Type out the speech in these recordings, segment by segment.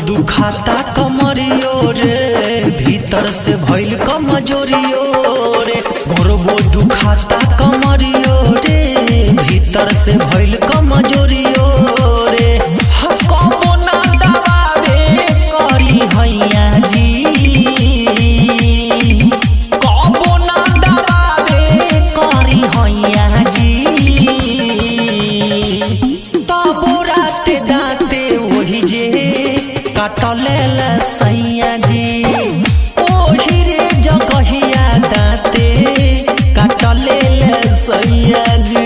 दुखाता कमरियो रे भीतर से भइल कमजोरियो रे। गोरबो दुखाता कमरियो रे भीतर से भइल कमजोरियो रे। कबो ना दबावे करी हैया जी, कबो ना दबावे करी हैया जी। तबो रात दाते वही जे काटले सैया जी, ओही रे जगहिया दाते काटले सैया जी।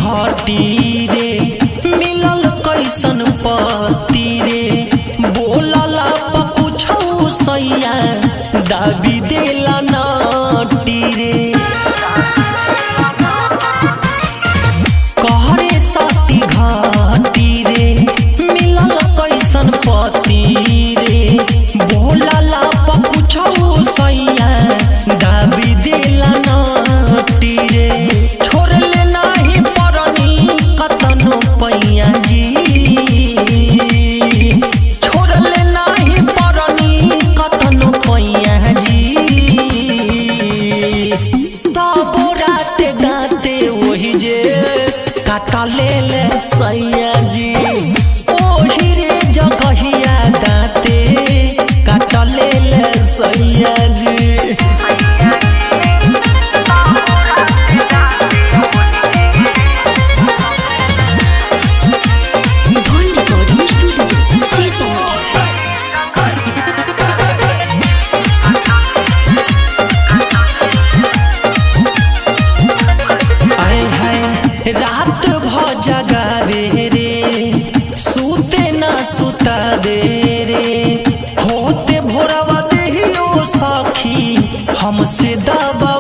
घटी रे मिलल कैसन पति रे, बोलला पकुछौ सैया दाबी देला नटी रे। कहरे सती घटी रे मिलल कैसन पति रे, बोलला पकुछौ सैया दाबी देला नटी रे। छोड़ले नाही कतनो पैया जी, छोड़ले नाही परनी कतनो पैया जी। तबो रात दाते वही जे काटले सैया जी, ओही रे जगहिया दाते काटले सैया जी। रात भ जगावे रे सूते ना सुतावे रे, होते भोरवा देहियो सखी हमसे दबा